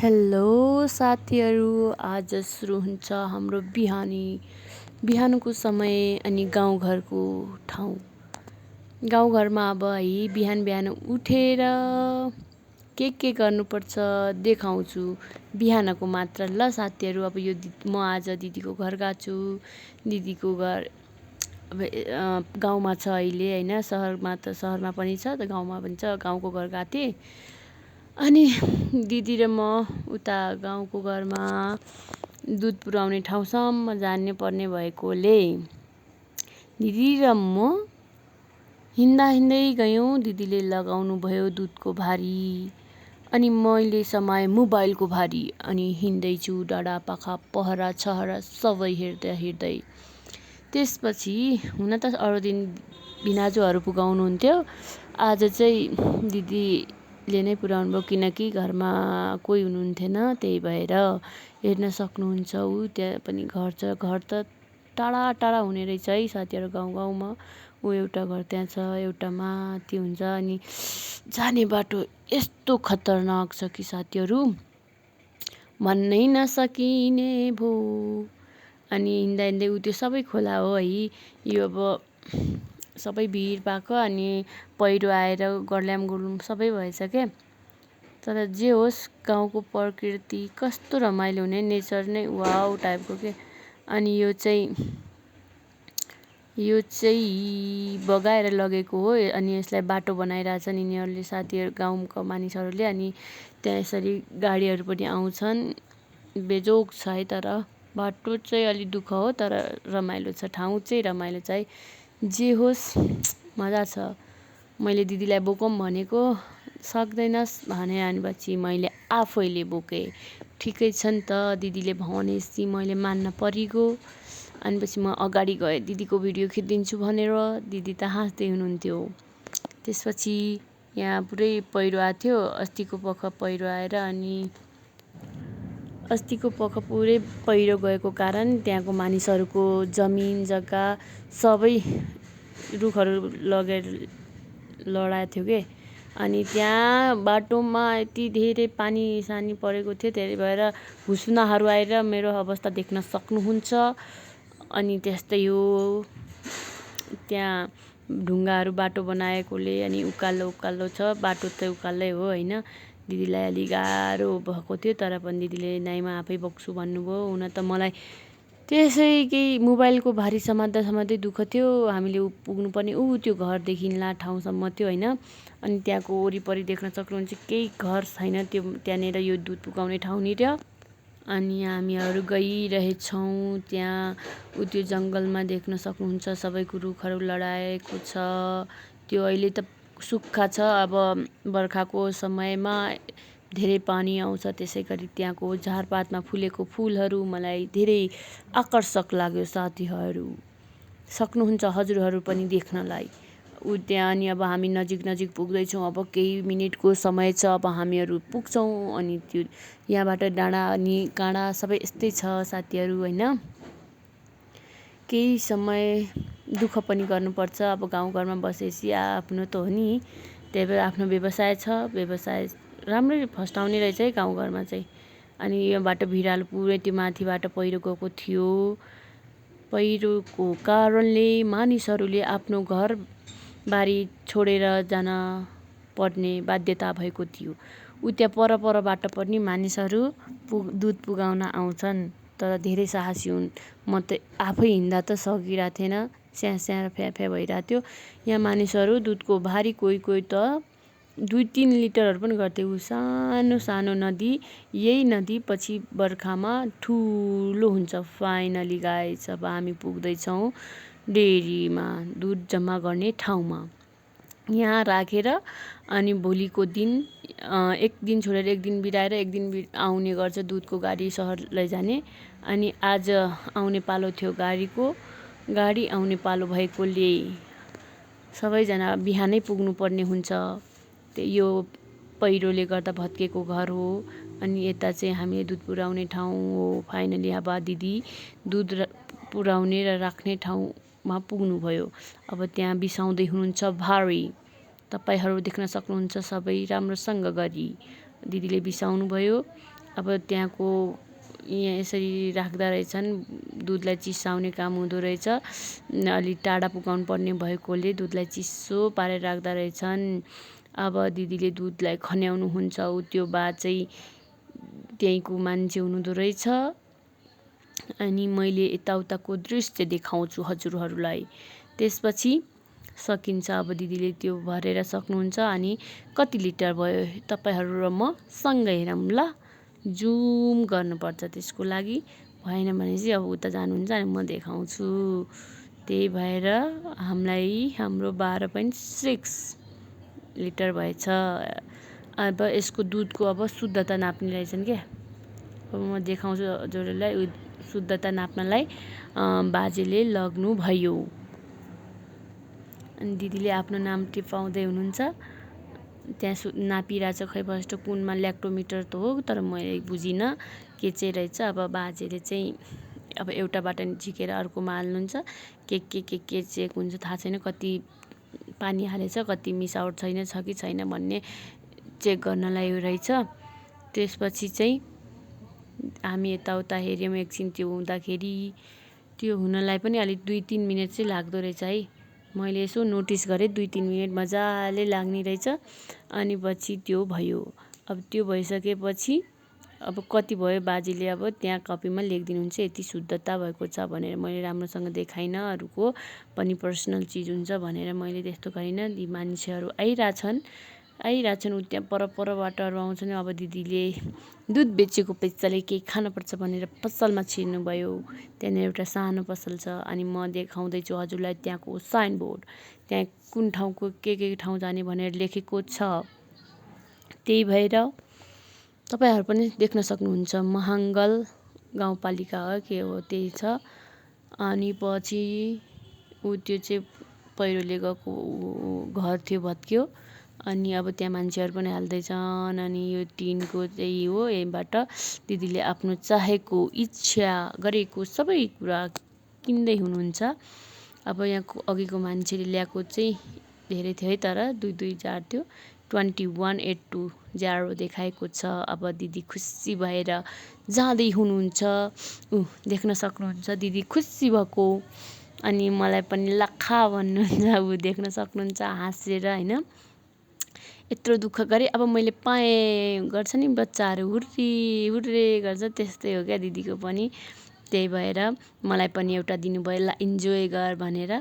Hello साथीहरू, आज सुरु हुन्छ हाम्रो बिहानको समय अनि गाउँघरको ठाउँ। गाउँघरमा अब है बिहान बिहान उठेर के गर्नुपर्छ देखाउँछु बिहानको मात्र। ल साथीहरू, अब यो म आज दिदीको घर गएको छु। दिदीको घर अब गाउँमा छ अहिले होइन, सहरमा पनि छ त गाउँमा पनि छ। गाउँको घर गएको थिएँ अनि दिदी र म उता गाउँको घरमा दुध पुर्याउने ठाउँसम्म जानु पर्ने भएकोले दिदी र म हिँड्दै गयौँ। दिदीले लगाउनु भयो दुधको भारी अनि मैले समाएँ मोबाइलको भारी अनि हिँड्दैछु डाँडा पाखा पहरा छहरा सबै हेर्दै। त्यसपछि हुन त अरू दिन भिनाजुहरू पुगाउनुहुन्थ्यो, आज चाहिँ दिदीले नै पुर्याउनु भयो किनकि घरमा कोही हुनुहुन्थेन। त्यही भएर हेर्न सक्नुहुन्छ त्यहाँ पनि घर छ। घर त टाढा टाढा हुने रहेछ है साथीहरू, गाउँमा एउटा घर त्यहाँ छ, एउटा माथि हुन्छ। अनि जाने बाटो यस्तो खतरनाक छ कि साथीहरू भन्नै नसकिने भो। अनि हिँड्दै त्यो सबै खोला हो है। यो अब सबै भिर भएको अनि पहिरो आएर गर्ल्याम गुर्लुम सबै भएछ क्या। तर जे होस्, गाउँको प्रकृति कस्तो रमाइलो हुने, नेचर नै वाउ टाइपको के। अनि यो चाहिँ बगाएर लगेको हो अनि यसलाई बाटो बनाइरहेछन् यिनीहरूले, साथीहरू गाउँका मानिसहरूले। अनि त्यहाँ यसरी गाडीहरू पनि आउँछन्, बेजोग छ है। तर बाटो चाहिँ अलि दुःख हो, तर रमाइलो छ, ठाउँ चाहिँ रमाइलो छ है। जे होस् मजा छ। मैले दिदीलाई बोकौँ भनेको, सक्दैनस् भनेपछि मैले आफैले बोकेँ। ठिकै छ नि त, दिदीले भनेपछि मैले मान्न परिगयो। अनि पछि म अगाडि गएँ दिदीको भिडियो खिचिदिन्छु भनेर। दिदी त हाँस्दै हुनुहुन्थ्यो। त्यसपछि यहाँ पुरै पहिरो आएको थियो। अस्तिको पख पहिरो आएर अनि अस्तिको पख पुरै पहिरो गएको कारण त्यहाँको मानिसहरूको जमिन जग्गा सबै रुखहरू लगेर लडाएको थियो के। अनि त्यहाँ बाटोमा यति धेरै पानी सानी परेको थियो, त्यही भएर हुसुनाहरू आएर मेरो अवस्था देख्न सक्नुहुन्छ। अनि त्यस्तै हो, त्यहाँ ढुङ्गाहरू बाटो बनाएकोले अनि उकालो छ। बाटो त उकालै हो होइन। दिदीलाई अलि गाह्रो भएको थियो, तर पनि दिदीले नाइमा आफै बोक्छु भन्नुभयो। हुन त मलाई त्यसै केही मोबाइलको भारी समात्दै दुःख थियो। हामीले पुग्नुपर्ने त्यो घरदेखि ला ठाउँसम्म थियो होइन। अनि त्यहाँको वरिपरि देख्न सक्नुहुन्छ केही घर छैन, त्यहाँनिर यो दुध पुगाउने ठाउँनिर। अनि हामीहरू गइरहेछौँ त्यहाँ त्यो जङ्गलमा देख्न सक्नुहुन्छ सबैको रुखहरू लडाएको छ। त्यो अहिले त सुक्खा छ, अब बर्खाको समयमा धेरै पानी आउँछ। त्यसै गरी त्यहाँको झारपातमा फुलेको फुलहरू मलाई धेरै आकर्षक लाग्यो साथीहरू। सक्नुहुन्छ हजुरहरू पनि देख्नलाई त्यहाँ। अनि अब हामी नजिक पुग्दैछौँ। अब केही मिनटको समय छ, अब हामीहरू पुग्छौँ। अनि त्यो यहाँबाट डाँडा अनि काँडा सबै यस्तै छ साथीहरू होइन। केही समय दुःख पनि गर्नुपर्छ। अब गाउँघरमा बसेपछि आफ्नो त हो नि, त्यही भएर आफ्नो व्यवसाय छ, व्यवसाय राम्रै फस्टाउने रहेछ है गाउँघरमा चाहिँ। अनि यो बाटो भिरालो पुरै त्यो माथिबाट पहिरो गएको थियो। पहिरोको कारणले मानिसहरूले आफ्नो घरबारी छोडेर जान पर्ने बाध्यता भएको थियो। त्यहाँ परबाट पनि मानिसहरू दुध पुगाउन आउँछन्, तर धेरै साहसी हुन्। म त आफै हिँड्दा त सकिरहेको थिएन, स्याँ फ्याँ भइरहेको थियो। यहाँ मानिसहरू दुधको भारी कोही त 2-3 लिटरहरू पनि गर्थे। सानो नदी, यही नदी पछि बर्खामा ठुलो हुन्छ। फाइनली गाइस, अब हामी पुग्दैछौँ डेरीमा, दुध जम्मा गर्ने ठाउँमा। यहाँ राखेर अनि भोलिको दिन एक दिन छोडेर एक दिन बिराएर एक दिन आउने गर्छ दुधको गाडी सहर लैजाने। अनि आज आउने पालो थियो गाडी आउने पालो भएकोले सबैजना बिहानै पुग्नुपर्ने हुन्छ। यो पहिरोले गर्दा भत्केको घर हो। अनि यता चाहिँ हामीले दुध पुर्याउने ठाउँ हो। फाइनली अब दिदी दुध पुर्याउने र राख्ने ठाउँमा पुग्नुभयो। अब त्यहाँ बिसाउँदै हुनुहुन्छ भारी, तपाईँहरू देख्न सक्नुहुन्छ सबै राम्रोसँग गरी। दिदीले बिसाउनु भयो अब त्यहाँको यहाँ यसरी राख्दा रहेछन्। दुधलाई चिसाउने काम हुँदो रहेछ। अलि टाढा पुगाउनु पर्ने भएकोले दुधलाई चिसो पारेर राख्दा रहेछन्। अब दिदीले दुधलाई खन्याउनु हुन्छ, त्यो बा चाहिँ त्यहीँको मान्छे हुनुहुँदो रहेछ। अनि मैले यताउताको दृश्य देखाउँछु हजुरहरूलाई। त्यसपछि सकिन्छ। अब दिदीले त्यो भरेर सक्नुहुन्छ। अनि कति लिटर भयो तपाईँहरू र म सँगै हेरौँ ल। जुम गर्नुपर्छ त्यसको लागि, भएन भने चाहिँ अब उता जानुहुन्छ अनि म देखाउँछु। त्यही भएर हाम्रो 12.6 लिटर भएछ। अब यसको दुधको अब शुद्धता नाप्ने रहेछन् क्या। अब म देखाउँछु हजुरहरूलाई। शुद्धता नाप्नलाई बाजेले लग्नुभयो। अनि दिदीले आफ्नो नाम टिपाउँदै हुनुहुन्छ। त्यहाँ नापिरहेछ, खै फर्स्ट कुनमा ल्याक्टोमिटर त हो, तर मैले बुझिनँ के चाहिँ रहेछ। अब बाजेले चाहिँ अब एउटाबाट झिकेर अर्कोमा हाल्नुहुन्छ। के चेक हुन्छ थाहा छैन, कति पानी हालेछ, कति मिसावट छ कि छैन भन्ने चेक गर्नलाई रहेछ। त्यसपछि चाहिँ हामी यताउता हेऱ्यौँ एकछिन। त्यो हुँदाखेरि त्यो हुनलाई पनि अलिक 2-3 मिनट चाहिँ लाग्दो रहेछ है। मैले यसो नोटिस गरेँ, 2-3 मिनट मजाले लाग्ने रहेछ। अनि पछि त्यो भयो। अब त्यो भइसकेपछि अब कति भयो बाजेले अब त्यहाँ कपीमा लेखिदिनुहुन्छ, यति शुद्धता भएको छ भनेर। मैले राम्रोसँग देखाइनँ, अरूको पनि पर्सनल चिज हुन्छ भनेर मैले त्यस्तो गरिनँ। ती मान्छेहरू आइरहेछन् ऊ त्यहाँ परबाट आउँछन्। अब दिदीले दुध बेचेको पैसाले केही खानुपर्छ भनेर पसलमा छिर्नुभयो। त्यहाँनिर एउटा सानो पसल छ। अनि म देखाउँदैछु हजुरलाई त्यहाँको साइनबोर्ड, त्यहाँ कुन ठाउँको के ठाउँ जाने भनेर लेखेको छ। त्यही भएर तपाईँहरू पनि देख्न सक्नुहुन्छ। महाङ्गल गाउँपालिका हो के हो त्यही छ। अनि पछि त्यो चाहिँ पहिरोले गएको घर थियो, भत्क्यो। अनि अब त्यहाँ मान्छेहरू पनि हाल्दैछन्। अनि यो टिनको चाहिँ हो। यहीबाट दिदीले आफ्नो चाहेको, इच्छा गरेको सबै कुरा किन्दै हुनुहुन्छ। अब यहाँको अघिको मान्छेले ल्याएको चाहिँ धेरै थियो है, तर 2 जार थियो। 21,820 देखाएको छ। अब दिदी खुसी भएर जाँदै हुनुहुन्छ। देख्न सक्नुहुन्छ दिदी खुसी भएको। अनि मलाई पनि लखा भन्नुहुन्छ। देख्न सक्नुहुन्छ हाँसेर होइन। यत्रो दुःख गरेँ, अब मैले पाएँ गर्छ नि बच्चाहरू, हुर्रे गर्छ, त्यस्तै हो क्या दिदीको पनि। त्यही भएर मलाई पनि एउटा दिनुभयो, ल इन्जोय गर भनेर।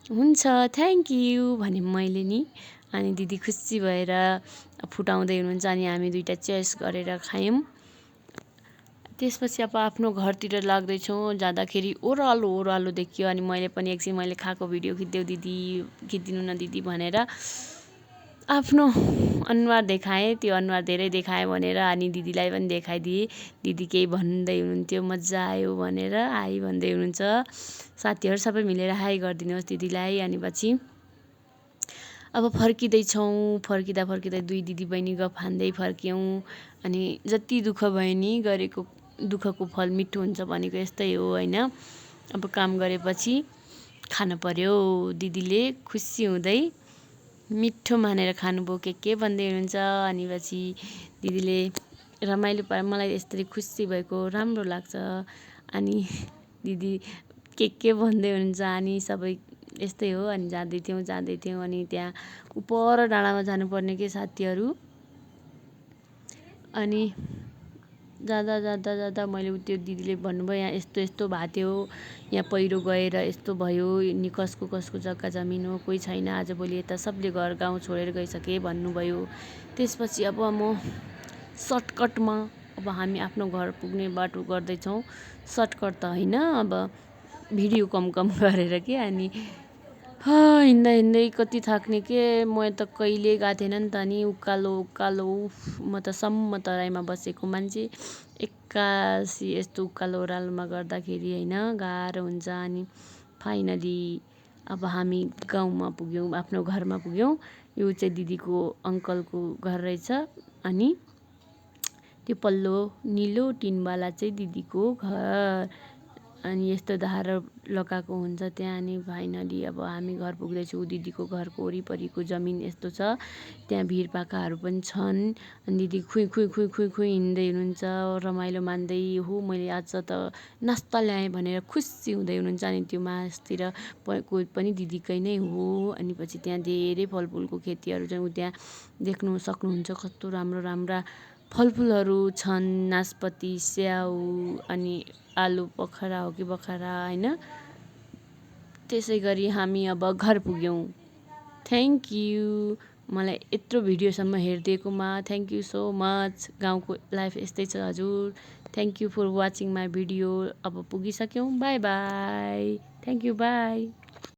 हुन्छ थ्याङ्क यू भने मैले नि। अनि दिदी खुसी भएर फुटाउँदै हुनुहुन्छ। अनि हामी 2टा चोइस गरेर खायौँ। त्यसपछि अब आफ्नो घरतिर लाग्दैछौँ। जाँदाखेरि ओह्रालो देखियो। अनि मैले पनि एकछिन मैले खाएको भिडियो खिचिदिनु न दिदी भनेर आफ्नो अनुहार देखाएँ। त्यो अनुहार धेरै देखाएँ भनेर। अनि दिदीलाई पनि देखाइदिएँ। दिदी केही भन्दै हुनुहुन्थ्यो, मजा आयो भनेर हाई भन्दै हुनुहुन्छ। साथीहरू सबै मिलेर हाई गरिदिनुहोस् दिदीलाई। अनि पछि अब फर्किँदैछौँ। फर्किँदा 2 दिदीबहिनी गफ हान्दै फर्क्यौँ। अनि जति दुःख भयो नि, गरेको दुःखको फल मिठो हुन्छ भनेको यस्तै हो होइन। अब काम गरेपछि खानु पर्यो। दिदीले खुसी हुँदै मिठो मानेर खानुभयो, के भन्दै हुनुहुन्छ। अनि पछि दिदीले रमाइलो पारे, मलाई यसरी खुसी भएको राम्रो लाग्छ। अनि दिदी के भन्दै हुनुहुन्छ। अनि सबै यस्तै हो। अनि जाँदै थियौँ। अनि त्यहाँ उपर डाँडामा जानुपर्ने के साथीहरू। अनि जाँदा मैले त्यो दिदीले भन्नुभयो, यहाँ यस्तो भएको थियो, यहाँ पहिरो गएर यस्तो भयो, कसको जग्गा जमिन हो, कोही छैन, आजभोलि यता सबले घर गाउँ छोडेर गइसके भन्नुभयो। त्यसपछि अब म सर्टकटमा अब हामी आफ्नो घर पुग्ने बाटो गर्दैछौँ। सर्टकट त होइन, अब भिडियो कम गरेर के। अनि हिँड्दै कति थाक्ने के। म त कहिले गएको थिएन नि त। नि उकालो म त सम्म तराईमा बसेको मान्छे, एक्कासी यस्तो उकालो ओह्रालोमा गर्दाखेरि होइन गाह्रो हुन्छ। अनि फाइनली अब हामी गाउँमा पुग्यौँ, आफ्नो घरमा पुग्यौँ। यो चाहिँ दिदीको अङ्कलको घर रहेछ। अनि त्यो पल्लो निलो टिनवाला चाहिँ दिदीको घर। अनि यस्तो धारा लगाएको हुन्छ त्यहाँ। अनि फाइनली अब हामी घर पुग्दैछौँ। दिदीको घरको वरिपरिको जमिन यस्तो छ, त्यहाँ भिरपाकाहरू पनि छन्। अनि दिदी खुइ खुइ खुइ खुइ खुइ हिँड्दै हुनुहुन्छ, रमाइलो मान्दै। हो मैले आज त नास्ता ल्याएँ भनेर खुसी हुँदै हुनुहुन्छ। अनि त्यो मासतिर को पनि दिदीकै नै हो। अनि पछि त्यहाँ धेरै फलफुलको खेतीहरू छन्, त्यहाँ देख्नु सक्नुहुन्छ कस्तो राम्रो राम्रा फलफुलहरू छन्। नासपति, स्याउ, अनि आलु बखरा हो कि बखरा होइन। त्यसै गरी हामी अब घर पुग्यौँ। थ्याङ्क यू मलाई यत्रो भिडियोसम्म हेरिदिएकोमा। Thank you so much. गाउँको लाइफ यस्तै छ हजुर। Thank you for watching my video. अब पुगिसक्यौँ। Bye bye. Thank you. By.